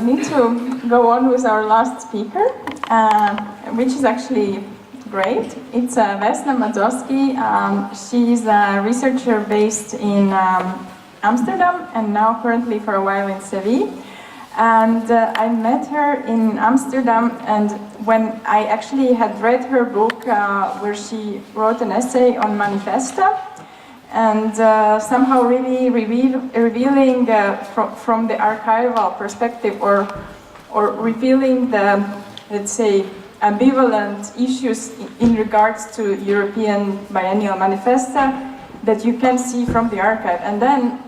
need to go on with our last speaker, which is actually great. It's Vesna Madzoski. She's a researcher based in Amsterdam and now currently for a while in Seville. And I met her in Amsterdam, and when I actually had read her book where she wrote an essay on Manifesta, and somehow really revealing from the archival perspective, or revealing the, let's say, ambivalent issues in regards to European Biennial Manifesta that you can see from the archive. And then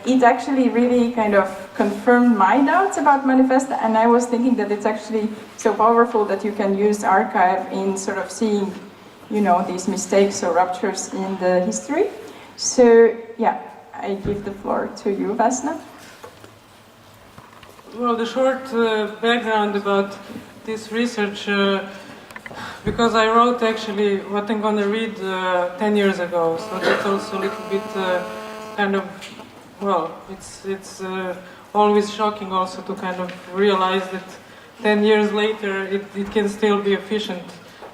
it actually really kind of confirmed my doubts about Manifesta, and I was thinking that it's actually so powerful that you can use archive in sort of seeing, you know, these mistakes or ruptures in the history. So yeah, I give the floor to you, Vesna. Well, the short background about this research, because I wrote actually what I'm going to read 10 years ago, so that's also a little bit kind of, well, it's always shocking also to kind of realize that 10 years later it can still be efficient,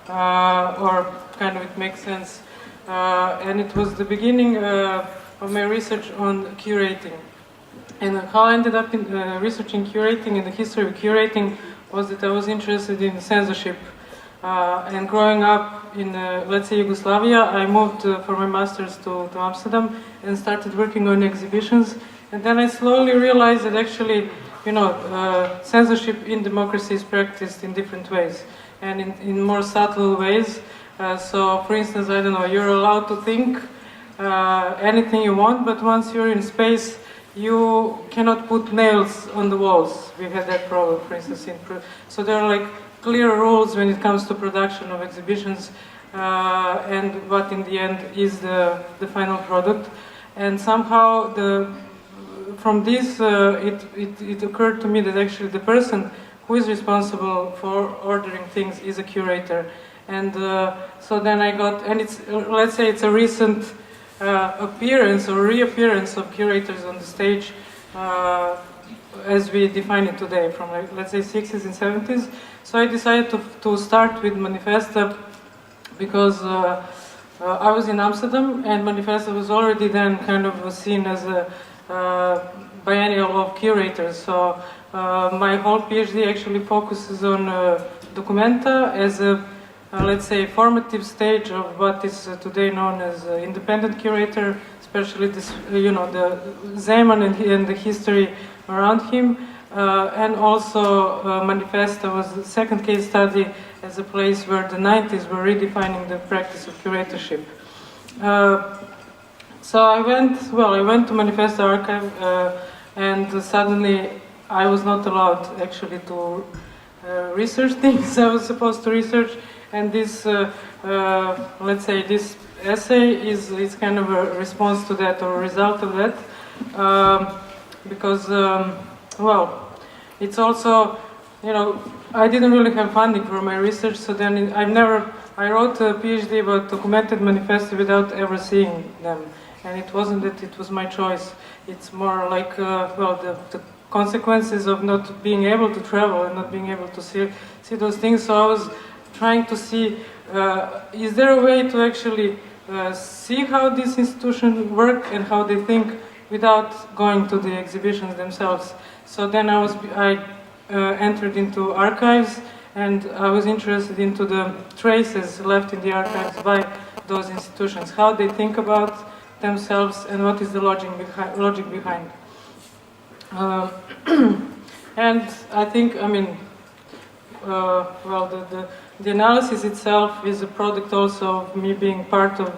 or kind of it makes sense. And it was the beginning of my research on curating. And how I ended up in researching curating and the history of curating was that I was interested in censorship. And growing up in, let's say, Yugoslavia, I moved for my master's to Amsterdam and started working on exhibitions. And then I slowly realized that actually, you know, censorship in democracy is practiced in different ways and in more subtle ways. So, for instance, I don't know, you're allowed to think anything you want, but once you're in space, you cannot put nails on the walls. We had that problem, for instance. So there are like clear rules when it comes to production of exhibitions and what in the end is the final product. And somehow from this it occurred to me that actually the person who is responsible for ordering things is a curator. And so then I got, and it's, let's say it's a recent appearance or reappearance of curators on the stage as we define it today, from like, let's say 60s and 70s. So I decided to start with Manifesta because I was in Amsterdam and Manifesta was already then kind of seen as a biennial of curators. So my whole PhD actually focuses on Documenta as a let's say formative stage of what is today known as independent curator, especially this, you know, the Zeman and the history around him, and also Manifesta was the second case study as a place where the 90s were redefining the practice of curatorship. So I went to Manifesta archive, and suddenly I was not allowed actually to research things I was supposed to research. And this, let's say, this essay is kind of a response to that, or a result of that, because, well, it's also, you know, I didn't really have funding for my research, so then I wrote a PhD about documented manifesta without ever seeing them, and it wasn't that it was my choice. It's more like, well, the consequences of not being able to travel and not being able to see those things. So I was trying to see, is there a way to actually see how these institutions work and how they think without going to the exhibitions themselves. So then I entered into archives, and I was interested into the traces left in the archives by those institutions, how they think about themselves and what is the logic behind. And I think, I mean, well, the analysis itself is a product also of me being part of,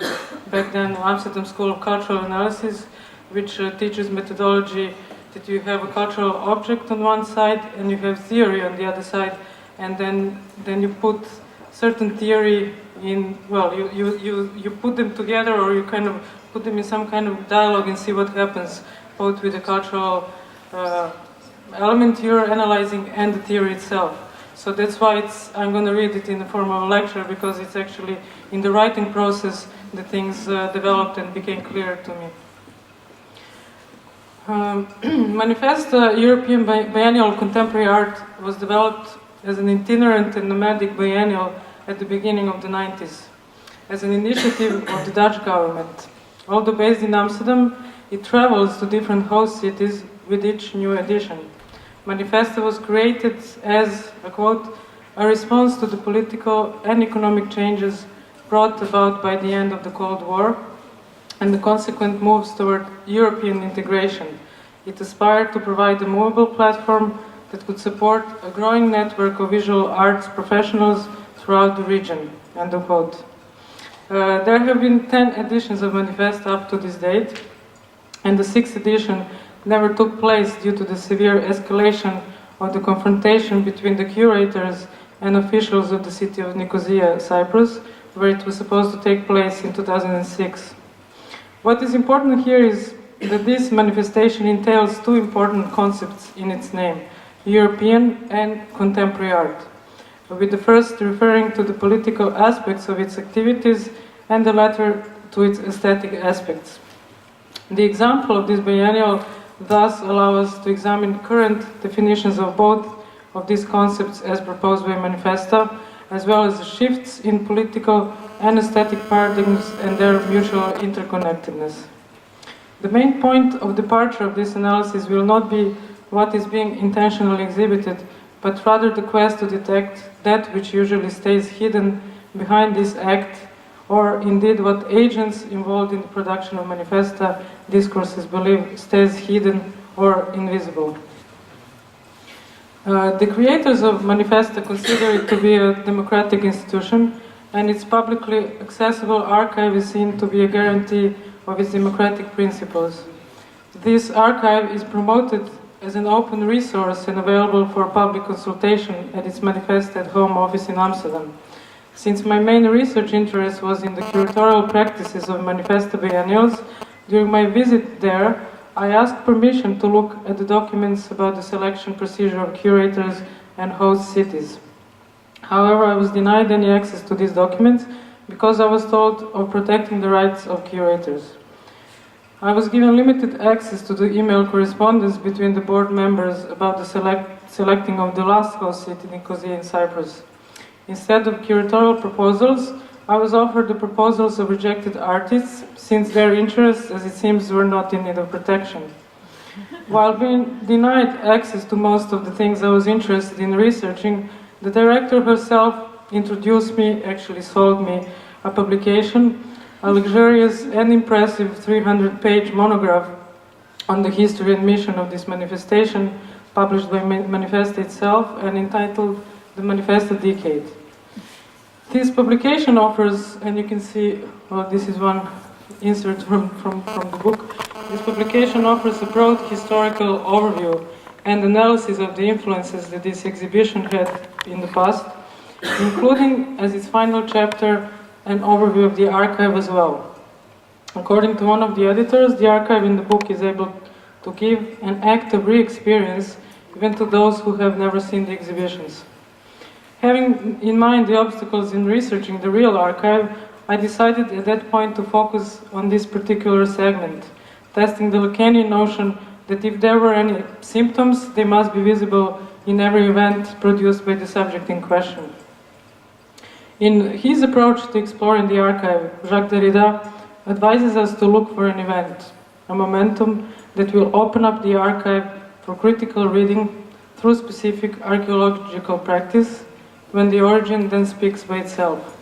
back then, Amsterdam School of Cultural Analysis, which teaches methodology that you have a cultural object on one side and you have theory on the other side, and then you put certain theory in, well, you put them together, or you kind of put them in some kind of dialogue and see what happens, both with the cultural element you're analyzing and the theory itself. So that's why I'm going to read it in the form of a lecture, because it's actually in the writing process the things developed and became clear to me. Manifesta European Biennial of Contemporary Art was developed as an itinerant and nomadic biennial at the beginning of the 90s, as an initiative of the Dutch government. Although based in Amsterdam, it travels to different host cities with each new edition. Manifesta was created as, I quote, a response to the political and economic changes brought about by the end of the Cold War and the consequent moves toward European integration. It aspired to provide a movable platform that could support a growing network of visual arts professionals throughout the region. End of quote. There have been 10 editions of Manifesta up to this date, and the 6th edition never took place due to the severe escalation of the confrontation between the curators and officials of the city of Nicosia, Cyprus, where it was supposed to take place in 2006. What is important here is that this manifestation entails two important concepts in its name, European and contemporary art, with the first referring to the political aspects of its activities and the latter to its aesthetic aspects. The example of this biennial thus allows us to examine current definitions of both of these concepts as proposed by Manifesta, as well as the shifts in political and aesthetic paradigms and their mutual interconnectedness. The main point of departure of this analysis will not be what is being intentionally exhibited, but rather the quest to detect that which usually stays hidden behind this act, or indeed what agents involved in the production of Manifesta discourses believe stays hidden or invisible. The creators of Manifesta consider it to be a democratic institution, and its publicly accessible archive is seen to be a guarantee of its democratic principles. This archive is promoted as an open resource and available for public consultation at its Manifesta at Home office in Amsterdam. Since my main research interest was in the curatorial practices of Manifesta biennials, during my visit there, I asked permission to look at the documents about the selection procedure of curators and host cities. However, I was denied any access to these documents because I was told of protecting the rights of curators. I was given limited access to the email correspondence between the board members about the selecting of the last host city, Nicosia in Cyprus. Instead of curatorial proposals, I was offered the proposals of rejected artists, since their interests, as it seems, were not in need of protection. While being denied access to most of the things I was interested in researching, the director herself introduced me, actually sold me, a publication, a luxurious and impressive 300-page monograph on the history and mission of this manifestation, published by Manifesta itself and entitled The Manifesta Decade. This publication offers, and you can see, well, this is one insert from the book. This publication offers a broad historical overview and analysis of the influences that this exhibition had in the past, including, as its final chapter, an overview of the archive as well. According to one of the editors, the archive in the book is able to give an active re-experience even to those who have never seen the exhibitions. Having in mind the obstacles in researching the real archive, I decided at that point to focus on this particular segment, testing the Lacanian notion that if there were any symptoms, they must be visible in every event produced by the subject in question. In his approach to exploring the archive, Jacques Derrida advises us to look for an event, a momentum that will open up the archive for critical reading through specific archaeological practice, when the origin then speaks by itself.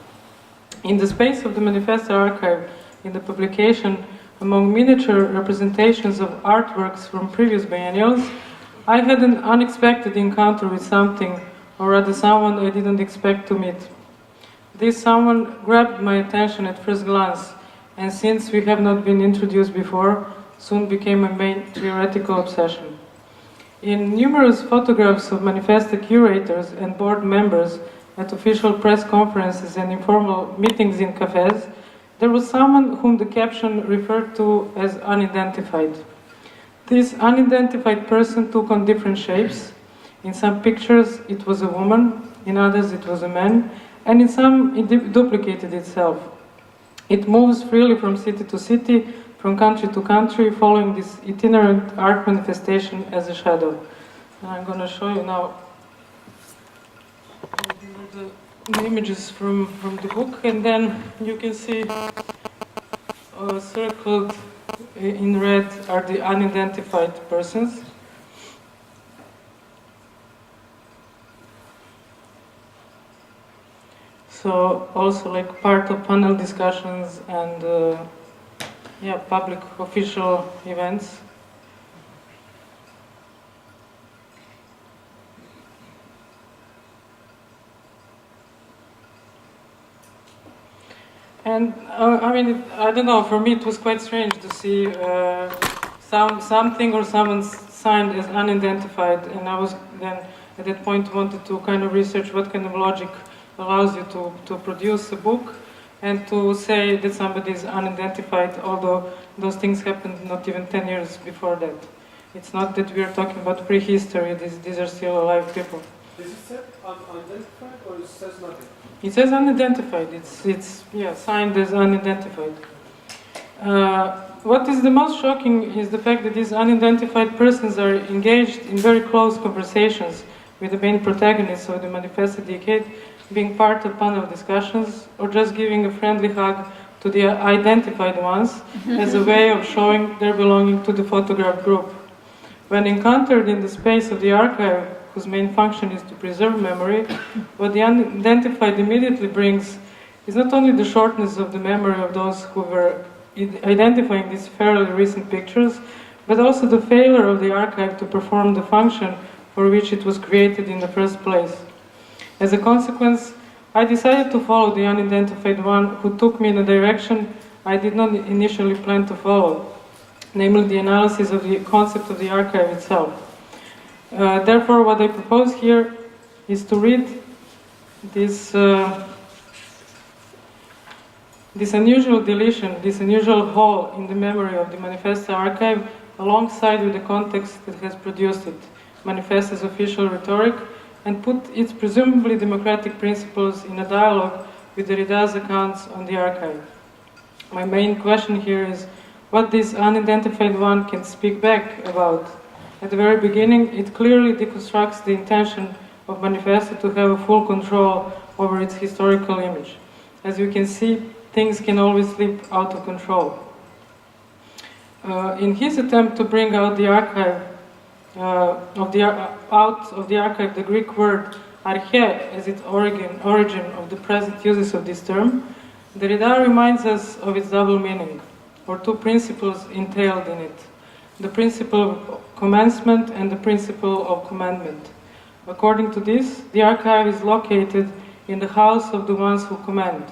In the space of the Manifesta archive, in the publication, among miniature representations of artworks from previous biennials, I had an unexpected encounter with something, or rather someone I didn't expect to meet. This someone grabbed my attention at first glance, and since we have not been introduced before, soon became a main theoretical obsession. In numerous photographs of Manifesta curators and board members at official press conferences and informal meetings in cafes, there was someone whom the caption referred to as unidentified. This unidentified person took on different shapes. In some pictures it was a woman, in others it was a man, and in some it duplicated itself. It moves freely from city to city, from country to country, following this itinerant art manifestation as a shadow. And I'm going to show you now. These are the images from the book, and then you can see circled in red are the unidentified persons. So also like part of panel discussions and public official events. And I mean, I don't know, for me it was quite strange to see something or someone signed as unidentified, and I was then at that point wanted to kind of research what kind of logic allows you to produce a book and to say that somebody is unidentified, although those things happened not even 10 years before that. It's not that we are talking about prehistory, these are still alive people. Is it said unidentified or it says nothing? It says unidentified, it's signed as unidentified. What is the most shocking is the fact that these unidentified persons are engaged in very close conversations with the main protagonists of the Manifesta decade, being part of panel discussions, or just giving a friendly hug to the identified ones as a way of showing their belonging to the photograph group. When encountered in the space of the archive, whose main function is to preserve memory, what the unidentified immediately brings is not only the shortness of the memory of those who were identifying these fairly recent pictures, but also the failure of the archive to perform the function for which it was created in the first place. As a consequence, I decided to follow the unidentified one who took me in a direction I did not initially plan to follow, namely the analysis of the concept of the archive itself. Therefore, what I propose here is to read this unusual deletion, this unusual hole in the memory of the Manifesta archive, alongside with the context that has produced it, Manifesta's official rhetoric, and put its presumably democratic principles in a dialogue with Derrida's accounts on the archive. My main question here is what this unidentified one can speak back about. At the very beginning, it clearly deconstructs the intention of Manifesta to have a full control over its historical image. As you can see, things can always slip out of control. In his attempt to bring out the archive, the Greek word arche as its origin of the present uses of this term, Derrida reminds us of its double meaning, or two principles entailed in it: the principle of commencement and the principle of commandment. According to this, the archive is located in the house of the ones who command,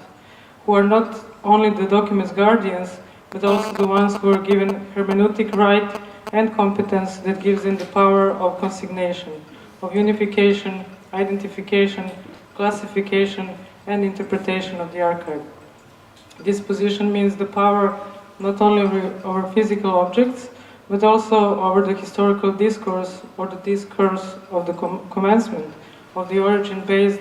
who are not only the document's guardians, but also the ones who are given hermeneutic right and competence that gives them the power of consignation, of unification, identification, classification, and interpretation of the archive. This position means the power not only over physical objects, but also over the historical discourse or the discourse of the commencement of the origin based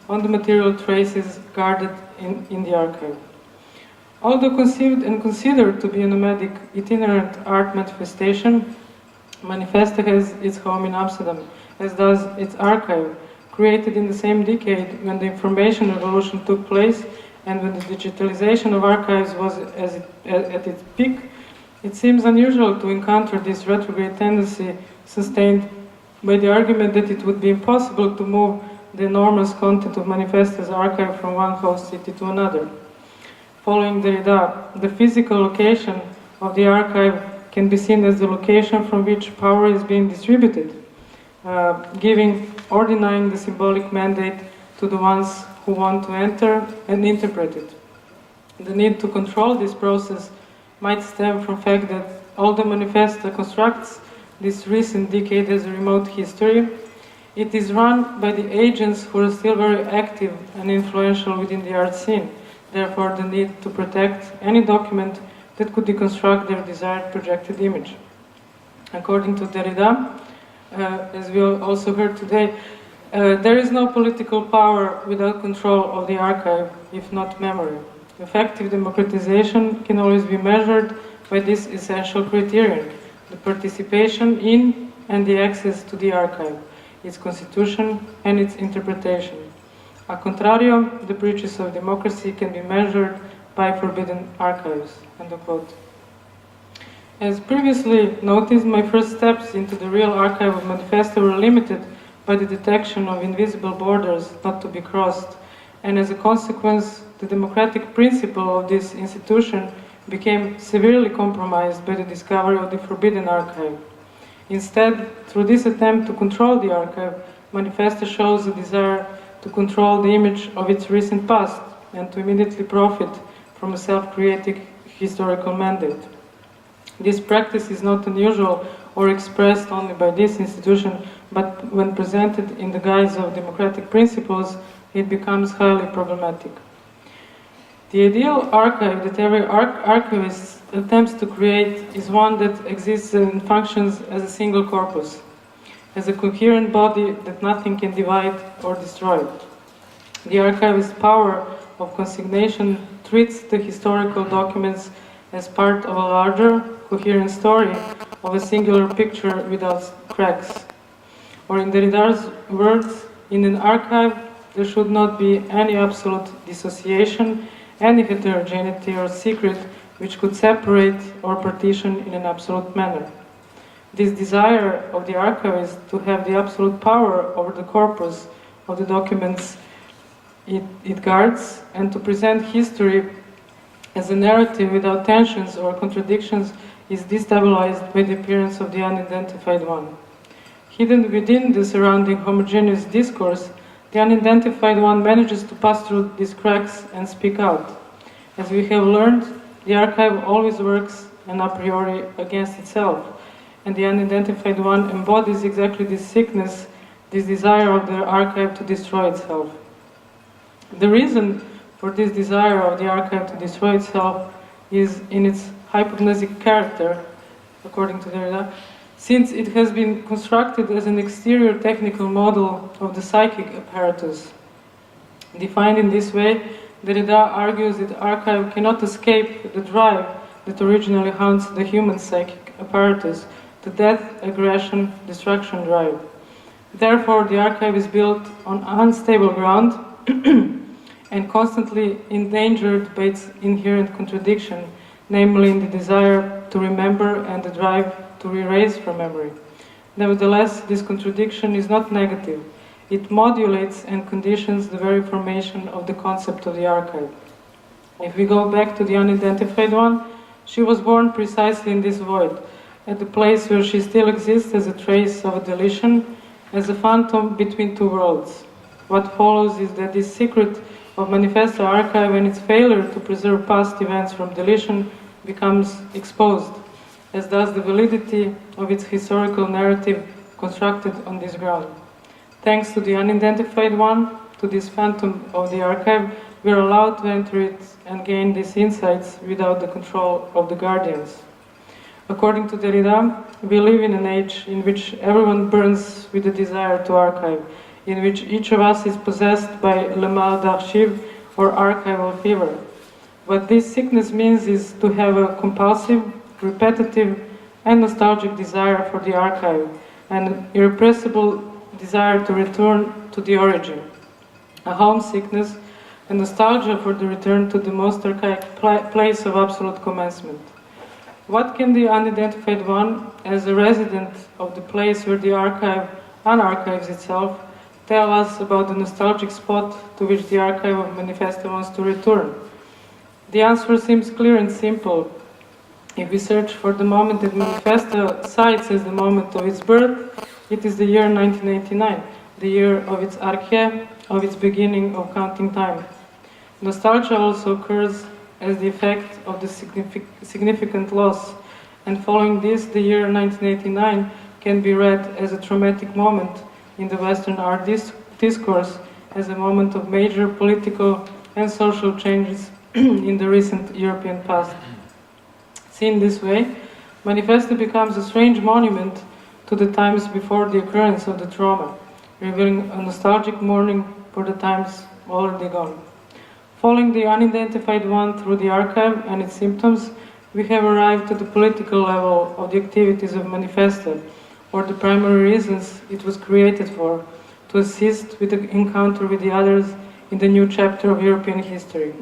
on the material traces guarded in the archive. Although conceived and considered to be a nomadic, itinerant art manifestation, Manifesta has its home in Amsterdam, as does its archive, created in the same decade when the information revolution took place and when the digitalization of archives was at its peak. It seems unusual to encounter this retrograde tendency sustained by the argument that it would be impossible to move the enormous content of Manifesta's archive from one host city to another. Following Derrida, the physical location of the archive can be seen as the location from which power is being distributed, giving or denying the symbolic mandate to the ones who want to enter and interpret it. The need to control this process might stem from the fact that although Manifesta constructs this recent decade as a remote history, it is run by the agents who are still very active and influential within the art scene. Therefore, the need to protect any document that could deconstruct their desired projected image. According to Derrida, as we also heard today, there is no political power without control of the archive, if not memory. Effective democratization can always be measured by this essential criterion: the participation in and the access to the archive, its constitution and its interpretation. A contrario, the breaches of democracy can be measured by forbidden archives. End of quote. As previously noticed, my first steps into the real archive of Manifesta were limited by the detection of invisible borders not to be crossed, and as a consequence, the democratic principle of this institution became severely compromised by the discovery of the forbidden archive. Instead, through this attempt to control the archive, Manifesta shows a desire to control the image of its recent past and to immediately profit from a self-creating historical mandate. This practice is not unusual or expressed only by this institution, but when presented in the guise of democratic principles, it becomes highly problematic. The ideal archive that every archivist attempts to create is one that exists and functions as a single corpus, as a coherent body that nothing can divide or destroy. The archivist's power of consignation treats the historical documents as part of a larger, coherent story of a singular picture without cracks. Or in Derrida's words, in an archive there should not be any absolute dissociation, any heterogeneity or secret which could separate or partition in an absolute manner. This desire of the archivist to have the absolute power over the corpus of the documents it guards, and to present history as a narrative without tensions or contradictions, is destabilized by the appearance of the unidentified one. Hidden within the surrounding homogeneous discourse, the unidentified one manages to pass through these cracks and speak out. As we have learned, the archive always works a priori against itself, and the unidentified one embodies exactly this sickness, this desire of the archive to destroy itself. The reason for this desire of the archive to destroy itself is in its hypognotic character, according to Derrida, since it has been constructed as an exterior technical model of the psychic apparatus. Defined in this way, Derrida argues that the archive cannot escape the drive that originally haunts the human psychic apparatus, the death, aggression, destruction drive. Therefore, the archive is built on unstable ground and constantly endangered by its inherent contradiction, namely in the desire to remember and the drive to erase from memory. Nevertheless, this contradiction is not negative. It modulates and conditions the very formation of the concept of the archive. If we go back to the unidentified one, she was born precisely in this void, at the place where she still exists as a trace of a deletion, as a phantom between two worlds. What follows is that this secret of Manifesta archive and its failure to preserve past events from deletion becomes exposed, as does the validity of its historical narrative constructed on this ground. Thanks to the unidentified one, to this phantom of the archive, we are allowed to enter it and gain these insights without the control of the guardians. According to Derrida, we live in an age in which everyone burns with the desire to archive, in which each of us is possessed by le mal d'archive or archival fever. What this sickness means is to have a compulsive, repetitive, and nostalgic desire for the archive, and an irrepressible desire to return to the origin, a homesickness, a nostalgia for the return to the most archaic place of absolute commencement. What can the unidentified one, as a resident of the place where the archive unarchives itself, tell us about the nostalgic spot to which the archive of Manifesta wants to return? The answer seems clear and simple. If we search for the moment that Manifesta cites as the moment of its birth, it is the year 1989, the year of its arche, of its beginning of counting time. Nostalgia also occurs as the effect of the significant loss, and following this, the year 1989 can be read as a traumatic moment in the Western art discourse, as a moment of major political and social changes in the recent European past. Seen this way, Manifesta becomes a strange monument to the times before the occurrence of the trauma, revealing a nostalgic mourning for the times already gone. Following the unidentified one through the archive and its symptoms, we have arrived at the political level of the activities of Manifesta, or the primary reasons it was created for, to assist with the encounter with the others in the new chapter of European history.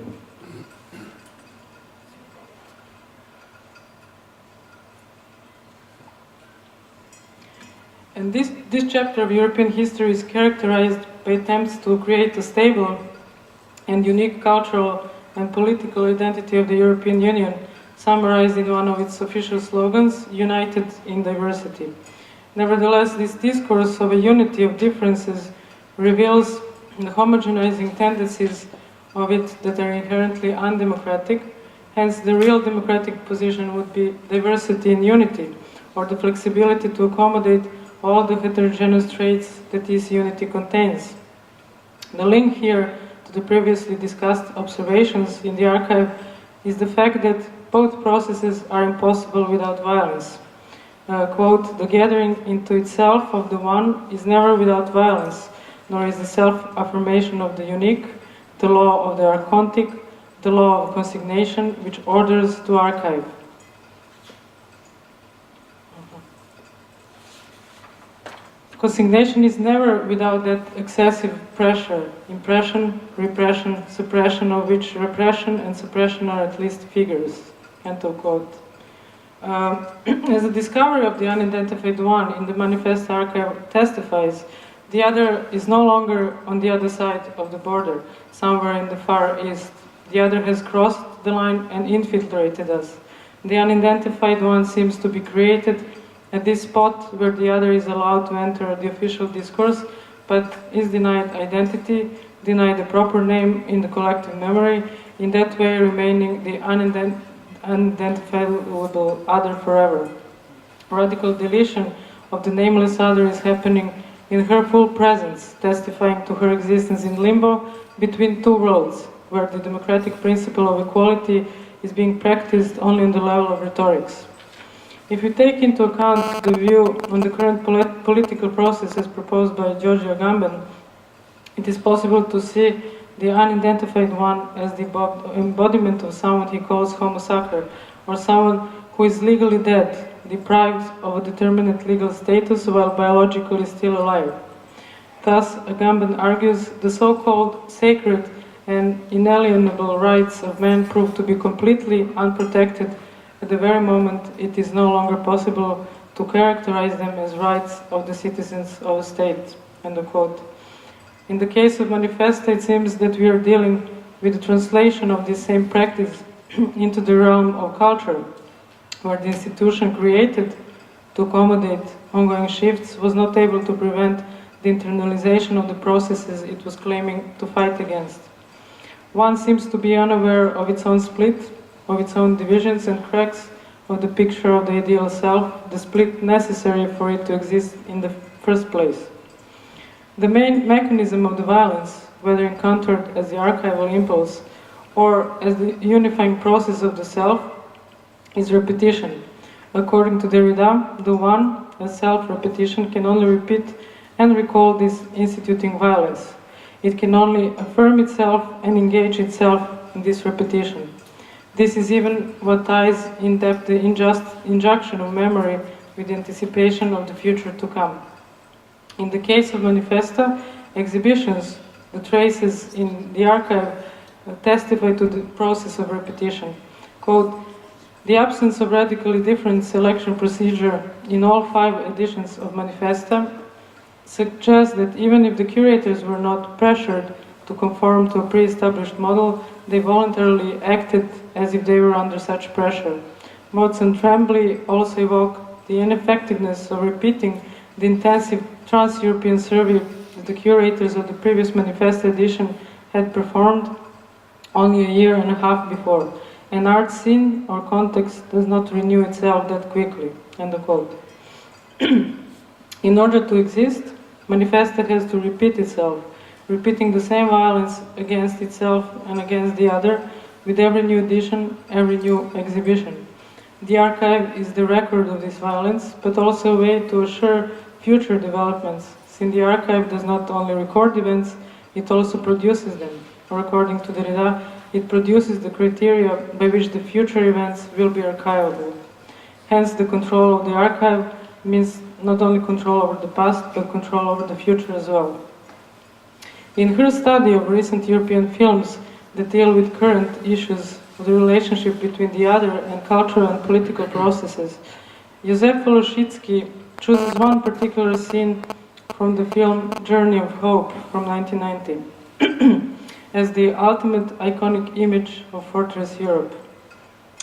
And this chapter of European history is characterized by attempts to create a stable and unique cultural and political identity of the European Union, summarized in one of its official slogans, "United in Diversity." Nevertheless, this discourse of a unity of differences reveals the homogenizing tendencies of it that are inherently undemocratic. Hence, the real democratic position would be diversity in unity, or the flexibility to accommodate all the heterogeneous traits that this unity contains. The link here to the previously discussed observations in the archive is the fact that both processes are impossible without violence. Quote, "The gathering into itself of the one is never without violence, nor is the self-affirmation of the unique, the law of the archontic, the law of consignation, which orders to archive." Consignation is never without that excessive pressure, impression, repression, suppression, of which repression and suppression are at least figures. End of quote. As the discovery of the unidentified one in the Manifesta archive testifies, the other is no longer on the other side of the border, somewhere in the far east. The other has crossed the line and infiltrated us. The unidentified one seems to be created at this spot where the other is allowed to enter the official discourse, but is denied identity, denied a proper name in the collective memory, in that way remaining the unidentifiable other forever. Radical deletion of the nameless other is happening in her full presence, testifying to her existence in limbo between two worlds, where the democratic principle of equality is being practiced only on the level of rhetorics. If we take into account the view on the current political process as proposed by Giorgio Agamben, it is possible to see the unidentified one as the embodiment of someone he calls homo sacer, or someone who is legally dead, deprived of a determinate legal status while biologically still alive. Thus, Agamben argues, the so-called sacred and inalienable rights of man prove to be completely unprotected at the very moment it is no longer possible to characterize them as rights of the citizens of a state. End of quote. In the case of Manifesta, it seems that we are dealing with the translation of this same practice into the realm of culture, where the institution created to accommodate ongoing shifts was not able to prevent the internalization of the processes it was claiming to fight against. One seems to be unaware of its own split, of its own divisions and cracks of the picture of the ideal self, the split necessary for it to exist in the first place. The main mechanism of the violence, whether encountered as the archival impulse or as the unifying process of the self, is repetition. According to Derrida, the one, as self-repetition, can only repeat and recall this instituting violence. It can only affirm itself and engage itself in this repetition. This is even what ties in depth the injunction of memory with the anticipation of the future to come. In the case of Manifesta, exhibitions, the traces in the archive testify to the process of repetition. Quote, "The absence of radically different selection procedure in all 5 editions of Manifesta suggests that even if the curators were not pressured to conform to a pre-established model, they voluntarily acted as if they were under such pressure. Motes and Tremblay also evoke the ineffectiveness of repeating the intensive trans-European survey that the curators of the previous Manifesta edition had performed only a year and a half before. An art scene or context does not renew itself that quickly." End of quote. In order to exist, Manifesta has to repeat itself, repeating the same violence against itself and against the other with every new edition, every new exhibition. The archive is the record of this violence, but also a way to assure future developments, since the archive does not only record events, it also produces them, or according to Derrida, it produces the criteria by which the future events will be archivable. Hence, the control of the archive means not only control over the past, but control over the future as well. In her study of recent European films that deal with current issues of the relationship between the other and cultural and political processes, Józef Woloszczycki chooses one particular scene from the film Journey of Hope from 1990 as the ultimate iconic image of Fortress Europe.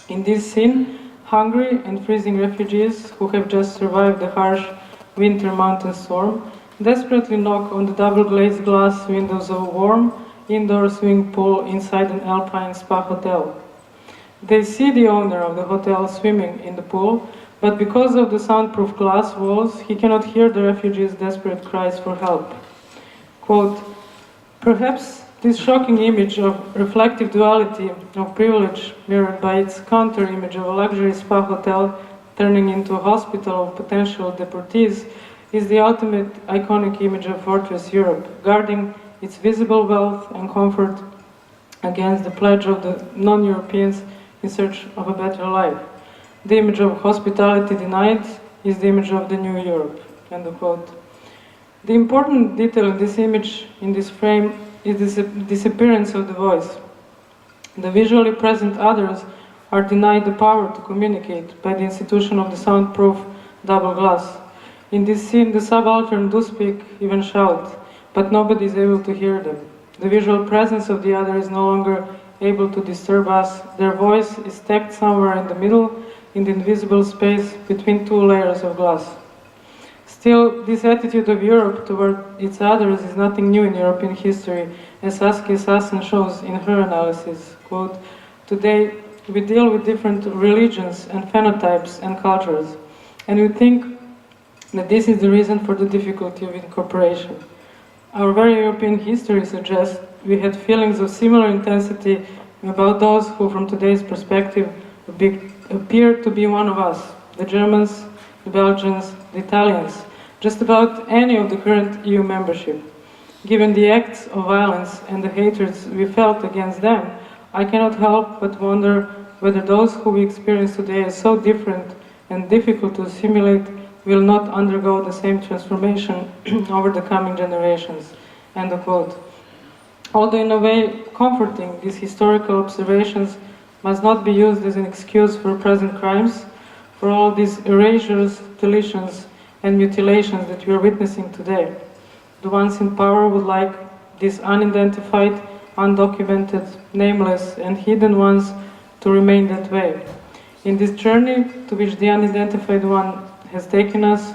In this scene, hungry and freezing refugees who have just survived the harsh winter mountain storm desperately knock on the double-glazed glass windows of a warm indoor swimming pool inside an alpine spa hotel. They see the owner of the hotel swimming in the pool, but because of the soundproof glass walls, he cannot hear the refugees' desperate cries for help. Quote, "Perhaps this shocking image of reflective duality of privilege, mirrored by its counter-image of a luxury spa hotel turning into a hospital of potential deportees, is the ultimate iconic image of Fortress Europe, guarding its visible wealth and comfort against the pledge of the non-Europeans in search of a better life. The image of hospitality denied is the image of the new Europe." End of quote. The important detail in this image, in this frame, is the disappearance of the voice. The visually present others are denied the power to communicate by the institution of the soundproof double glass. In this scene, the subaltern do speak, even shout, but nobody is able to hear them. The visual presence of the other is no longer able to disturb us. Their voice is stacked somewhere in the middle, in the invisible space between two layers of glass. Still, this attitude of Europe toward its others is nothing new in European history, as Saskia Sassen shows in her analysis. Quote, "Today, we deal with different religions and phenotypes and cultures, and we think that this is the reason for the difficulty of incorporation. Our very European history suggests we had feelings of similar intensity about those who, from today's perspective, appear to be one of us, the Germans, the Belgians, the Italians, just about any of the current EU membership. Given the acts of violence and the hatreds we felt against them, I cannot help but wonder whether those who we experience today as so different and difficult to assimilate will not undergo the same transformation over the coming generations." End of quote. Although in a way comforting, these historical observations must not be used as an excuse for present crimes, for all these erasures, deletions, and mutilations that we are witnessing today. The ones in power would like these unidentified, undocumented, nameless, and hidden ones to remain that way. In this journey to which the unidentified one has taken us,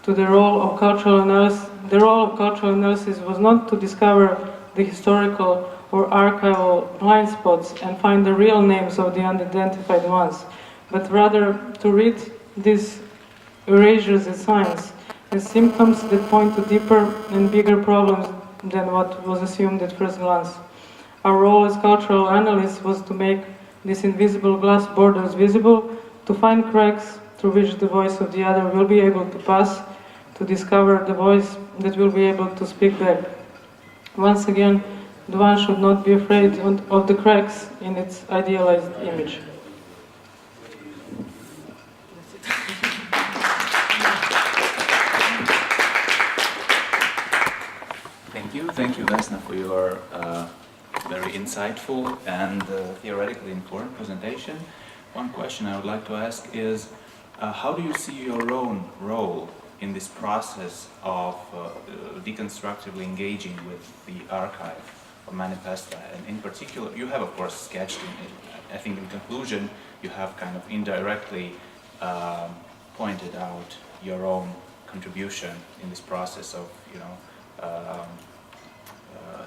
to the role of cultural analysis was not to discover the historical or archival blind spots and find the real names of the unidentified ones, but rather to read these erasures as signs, as symptoms that point to deeper and bigger problems than what was assumed at first glance. Our role as cultural analysts was to make these invisible glass borders visible, to find cracks through which the voice of the other will be able to pass, to discover the voice that will be able to speak back. Once again, the one should not be afraid of the cracks in its idealized image. Thank you, Vesna, for your very insightful and theoretically important presentation. One question I would like to ask is, how do you see your own role in this process of deconstructively engaging with the archive of Manifesta? And in particular, you have, of course, sketched I think in conclusion, you have kind of indirectly pointed out your own contribution in this process of,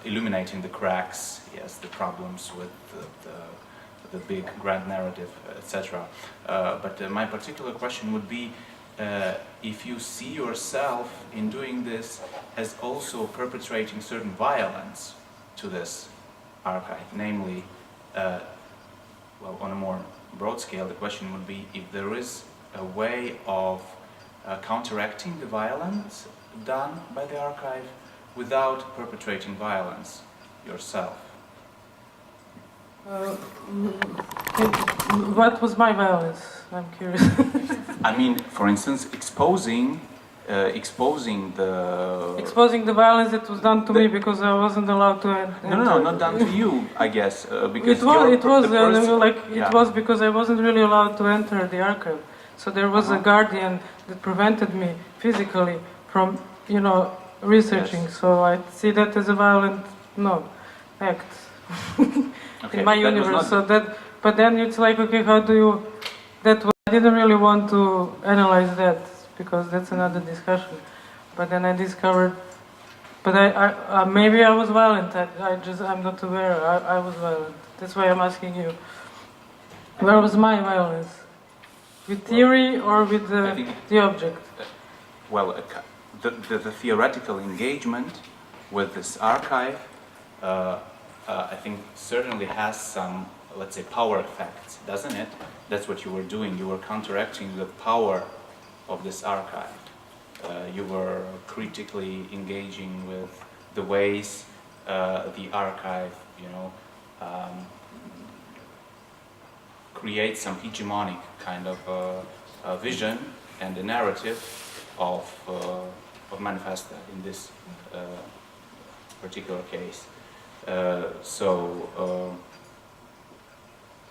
illuminating the cracks, yes, the problems with the big grand narrative, etc. But my particular question would be, if you see yourself in doing this as also perpetrating certain violence to this archive, namely, well, on a more broad scale, the question would be if there is a way of counteracting the violence done by the archive without perpetrating violence yourself. Uh, what was my violence? I'm curious. I mean, for instance, exposing the Exposing the violence that was done to me because I wasn't allowed to enter. no, not done to you, I guess, because It was the person- like yeah. it was because I wasn't really allowed to enter the archive. So there was a guardian that prevented me physically from, researching. Yes. So I see that as a violent act Okay, in my that was universe. not- But then it's like, okay, how do you? I didn't really want to analyze that because that's another discussion. But then I discovered. But maybe I was violent. I'm not aware. I was violent. That's why I'm asking you. Where was my violence? With theory or with I think- the object? well, the theoretical engagement with this archive, I think certainly has some, let's say, power effects, doesn't it? That's what you were doing. You were counteracting the power of this archive. You were critically engaging with the ways the archive, creates some hegemonic kind of a vision and a narrative of Manifesta in this particular case.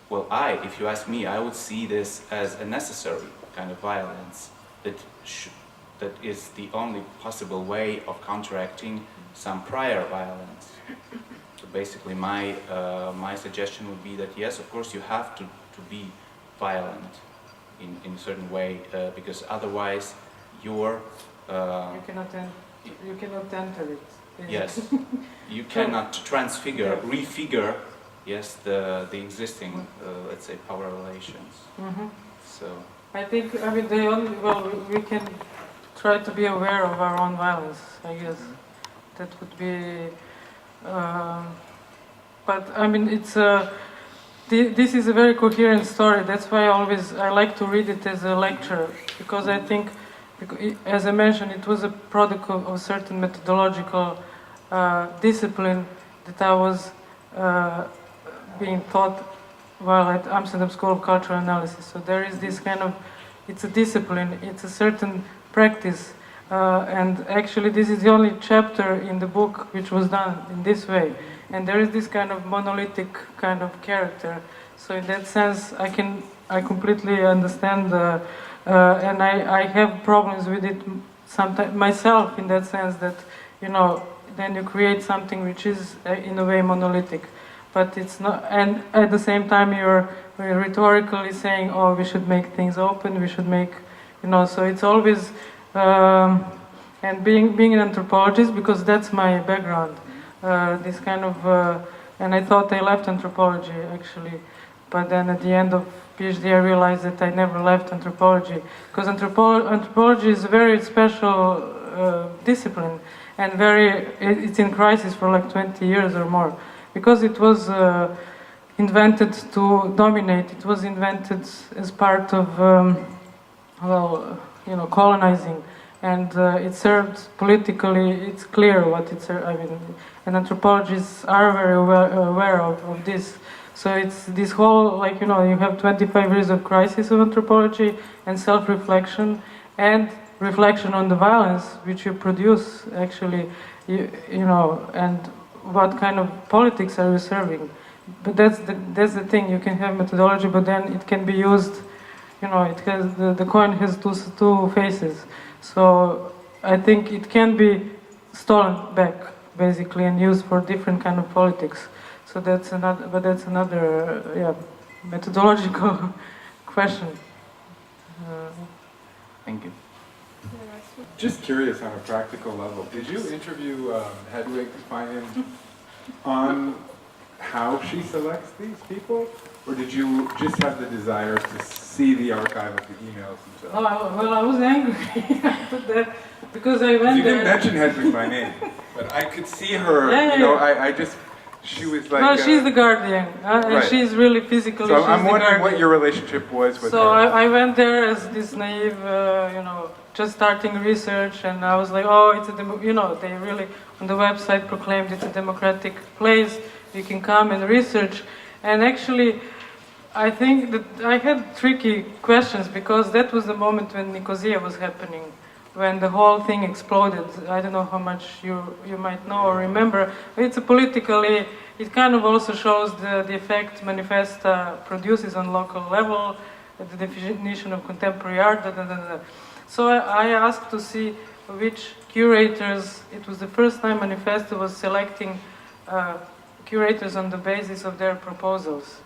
Well, if you ask me, I would see this as a necessary kind of violence that is the only possible way of counteracting some prior violence. So basically, my suggestion would be that yes, of course, you have to be violent in a certain way because otherwise you're You cannot enter it. yes, you cannot transfigure, refigure, yes, the existing, let's say, power relations. Mm-hmm. So I think, we can try to be aware of our own violence, I guess. That would be, but I mean, this is a very coherent story. That's why I like to read it as a lecture, because I think, as I mentioned, it was a product of a certain methodological discipline that I was being taught while at Amsterdam School of Cultural Analysis. So there is this kind of, it's a discipline, it's a certain practice, and actually this is the only chapter in the book which was done in this way. And there is this kind of monolithic kind of character. So in that sense, I completely understand, and I have problems with it sometimes myself, in that sense that, then you create something which is in a way monolithic. But it's not, and at the same time you're rhetorically saying, oh, we should make things open, we should make, so it's always, and being an anthropologist, because that's my background, this kind of, and I thought I left anthropology actually, but then at the end of PhD I realized that I never left anthropology, because anthropology is a very special discipline, and it's in crisis for like 20 years or more. Because it was invented to dominate, it was invented as part of, colonizing, and it served politically. It's clear what it served. I mean, and anthropologists are very aware of this. So it's this whole, you have 25 years of crisis of anthropology and self-reflection and reflection on the violence which you produce, actually, and what kind of politics are you serving? But that's the thing. You can have methodology, but then it can be used. It has the coin has two faces. So I think it can be stolen back, basically, and used for different kind of politics. So that's another, methodological question. thank you. Just curious on a practical level, did you interview Hedwig Feynman on how she selects these people? Or did you just have the desire to see the archive of the emails themselves? I was angry after that because I went You there. didn't mention Hedwig by name, but I could see her, she was like... No, she's the guardian, and right. she's really physically. So she's I'm the wondering what guardian. your relationship was with So her. I went there as this naive, just starting research, and I was like, oh, it's they really on the website proclaimed it's a democratic place. You can come and research, And actually, I think that I had tricky questions because that was the moment when Nicosia was happening, when the whole thing exploded. I don't know how much you might know or remember. It's a politically, it kind of also shows the effect Manifesta produces on local level, the definition of contemporary art, So I asked to see which curators, it was the first time Manifesta was selecting curators on the basis of their proposals.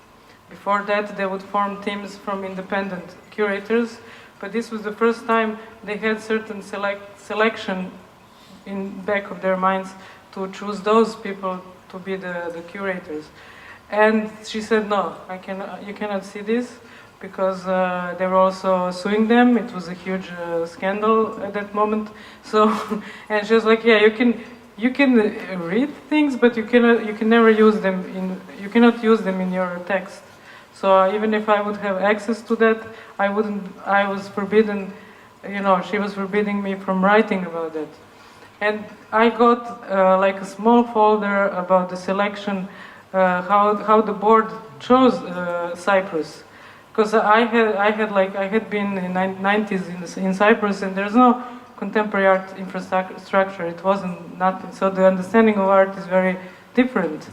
Before that, they would form teams from independent curators, but this was the first time they had certain selection in back of their minds to choose those people to be the curators. And she said, no, you cannot see this, because they were also suing them. It was a huge scandal at that moment. So, and she was like, yeah, you can read things, but you cannot use them in your text. So even if I would have access to that, I was forbidden, she was forbidding me from writing about that. And I got like a small folder about the selection, how the board chose Cyprus. Because I had been in the 90s in Cyprus, and there's no contemporary art infrastructure. It wasn't nothing. So the understanding of art is very different.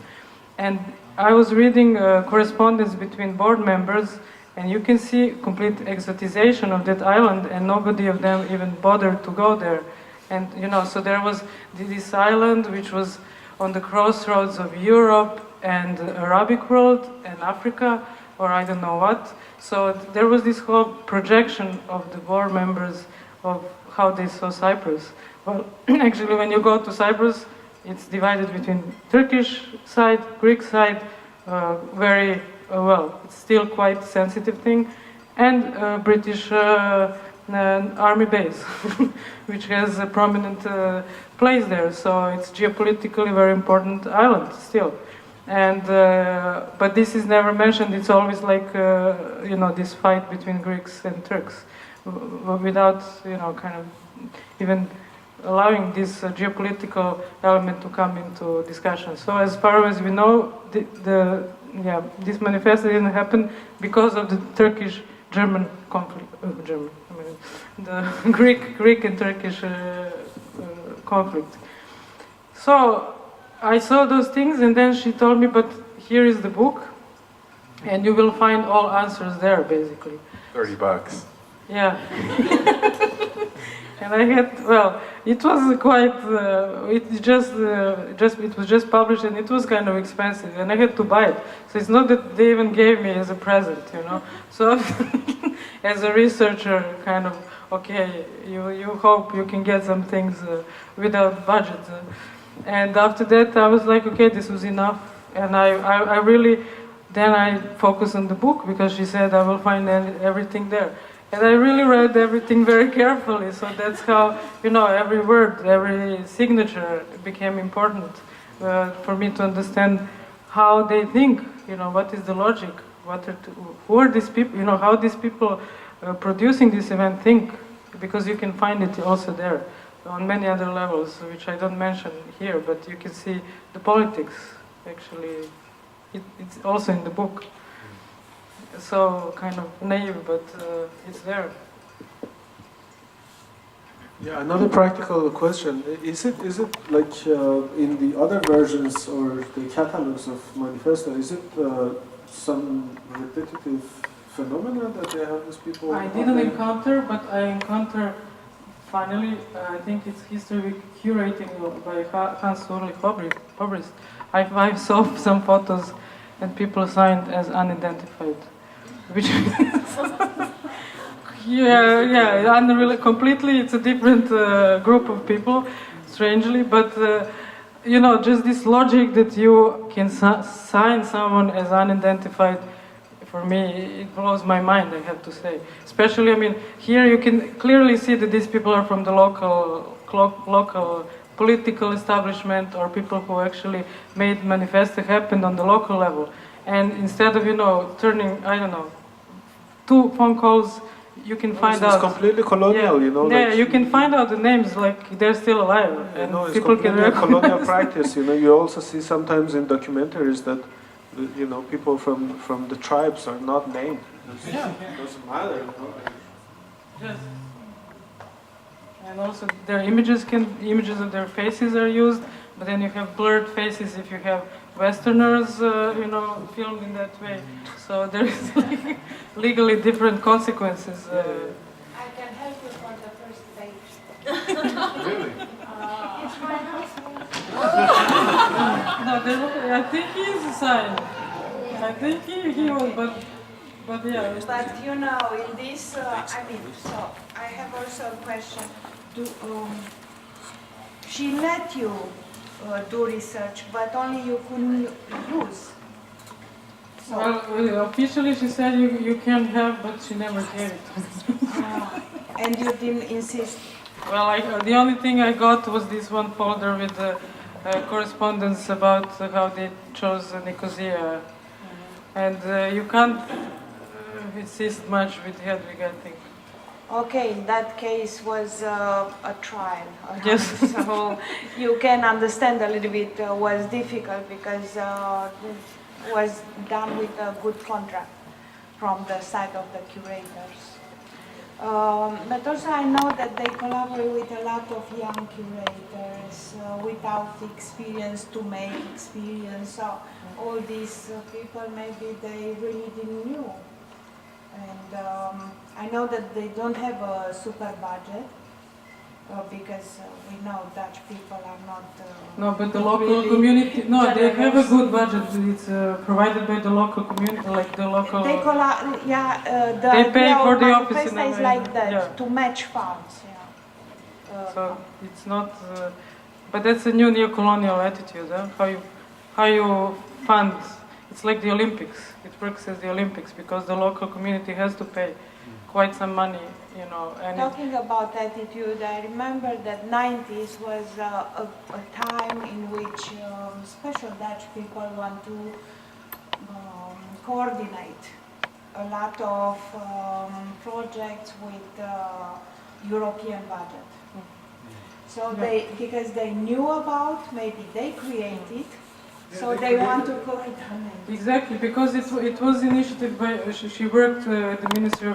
And I was reading correspondence between board members, and you can see complete exotization of that island, and nobody of them even bothered to go there. And so there was this island which was on the crossroads of Europe and the Arabic world and Africa, or I don't know what. So there was this whole projection of the board members of how they saw Cyprus. Well, actually, when you go to Cyprus, it's divided between Turkish side, Greek side, it's still quite sensitive thing, and British army base, which has a prominent place there. So it's geopolitically very important island still. And but this is never mentioned. It's always like this fight between Greeks and Turks, without kind of even allowing this geopolitical element to come into discussion. So as far as we know, this manifesto didn't happen because of the Turkish-German conflict. The Greek and Turkish conflict. So I saw those things, and then she told me, but here is the book, and you will find all answers there, basically. $30. Yeah. And I had, it was quite, it was just published, and it was kind of expensive, and I had to buy it. So it's not that they even gave me as a present, So as a researcher, kind of, okay, you hope you can get some things without budget. And after that, I was like, okay, this was enough. And I really, then I focused on the book, because she said I will find everything there. And I really read everything very carefully, so that's how, every word, every signature became important for me to understand how they think, what is the logic, who are these people, how these people producing this event think, because you can find it also there on many other levels, which I don't mention here, but you can see the politics, actually, it's also in the book. So kind of naive, but it's there. Yeah, another practical question: is it like in the other versions or the catalogs of Manifesta? Is it some repetitive phenomena that they have these people? I didn't encounter, but I encounter. Finally, I think it's history curating by Hans-Ulrich Obrist. I saw some photos, and people signed as unidentified. Which completely, it's a different group of people, strangely, but just this logic that you can sign someone as unidentified, for me, it blows my mind, I have to say. Especially, here you can clearly see that these people are from the local political establishment, or people who actually made Manifesta happen on the local level. And instead of, turning, 2 phone calls, you can find out. It's completely colonial, Yeah, you can find out the names, like they're still alive. And it's people completely a colonial practice, You also see sometimes in documentaries that you know, people from the tribes are not named. Yeah. It doesn't matter. You know? Yes. And also their images of their faces are used, but then you have blurred faces if you have Westerners, you know, filmed in that way. So there is like legally different consequences. I can help you for the first page. Really? It's my husband. No, I think he is a sign. I think he was, but yeah. But you know, in this, so I have also a question. She let you do research, but only you couldn't use. So, Well, officially she said you can have, but she never gave it. and you didn't insist. Well, the only thing I got was this one folder with the correspondence about how they chose Nicosia. And you can't insist much with Hedwig, I think. Okay, in that case was a trial. Yes. So you can understand a little bit was difficult because it was done with a good contract from the side of the curators. But also I know that they collaborate with a lot of young curators without experience to make experience. So all these people, maybe they really didn't know. And I know that they don't have a super budget because we know Dutch people are not. No, but the local really community. No, they have a generous. good budget. It's provided by the local community, like the local. They the They pay idea for of the office in Manifesta a is way, like that, yeah. to match funds. Yeah. So it's not. But that's a new neo-colonial attitude. How you fund. It's like the Olympics. It works as the Olympics because the local community has to pay quite some money, you know. And Talking about attitude, I remember that 90s was a time in which special Dutch people want to coordinate a lot of projects with European budget. So because they knew about, maybe they created, so they want to coordinate. Exactly, because it was initiated by, she worked at the Ministry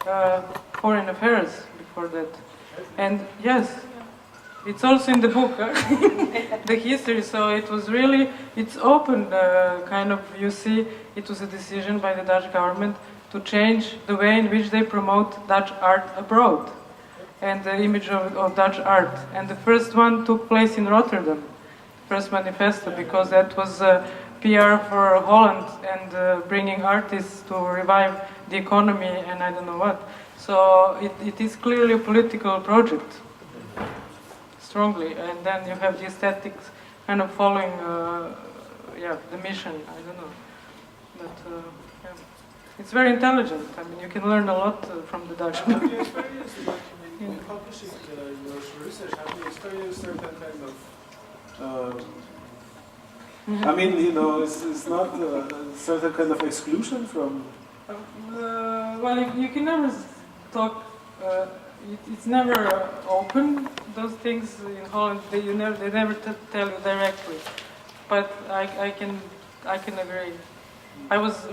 of Foreign Affairs before that. And yes, it's also in the book, the history, so it was really, it's open, kind of, you see, it was a decision by the Dutch government to change the way in which they promote Dutch art abroad and the image of Dutch art. And the first one took place in Rotterdam. First Manifesta, because that was PR for Holland and bringing artists to revive the economy and I don't know what. So it is clearly a political project, strongly. And then you have the aesthetics kind of following, the mission. I don't know, but yeah. It's very intelligent. I mean, you can learn a lot from the Dutch. Have you experienced, in publishing your research, have you experienced certain kind of I mean, you know, it's not a certain kind of exclusion from. Well, you can never talk. It's never open. Those things in Holland, they never tell you directly. But I can agree. I was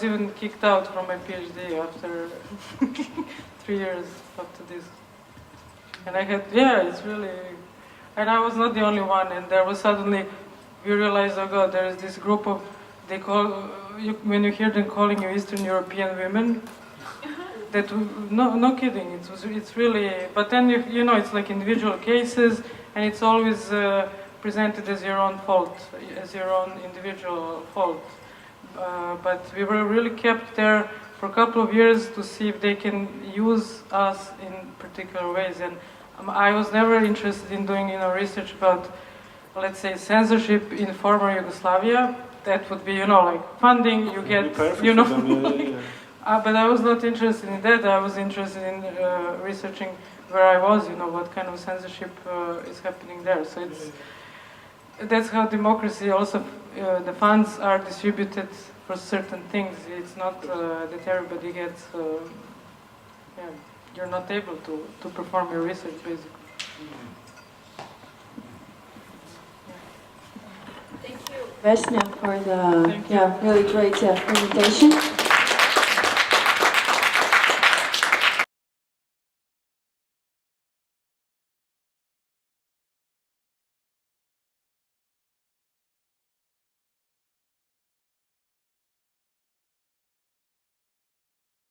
even kicked out from my PhD after 3 years after this. And it's really. And I was not the only one, and there was suddenly, we realized, oh God, there is this group of, when you hear them calling you Eastern European women, no kidding, it's really, but then you know, it's like individual cases, and it's always presented as your own fault, as your own individual fault. But we were really kept there for a couple of years to see if they can use us in particular ways. And I was never interested in doing, research about, let's say, censorship in former Yugoslavia. That would be, like funding you get, but I was not interested in that. I was interested in researching where I was, what kind of censorship is happening there. So that's how democracy also, the funds are distributed for certain things. It's not that everybody gets, you're not able to perform your research, basically. Thank you. Vesna for the Thank you. really great presentation.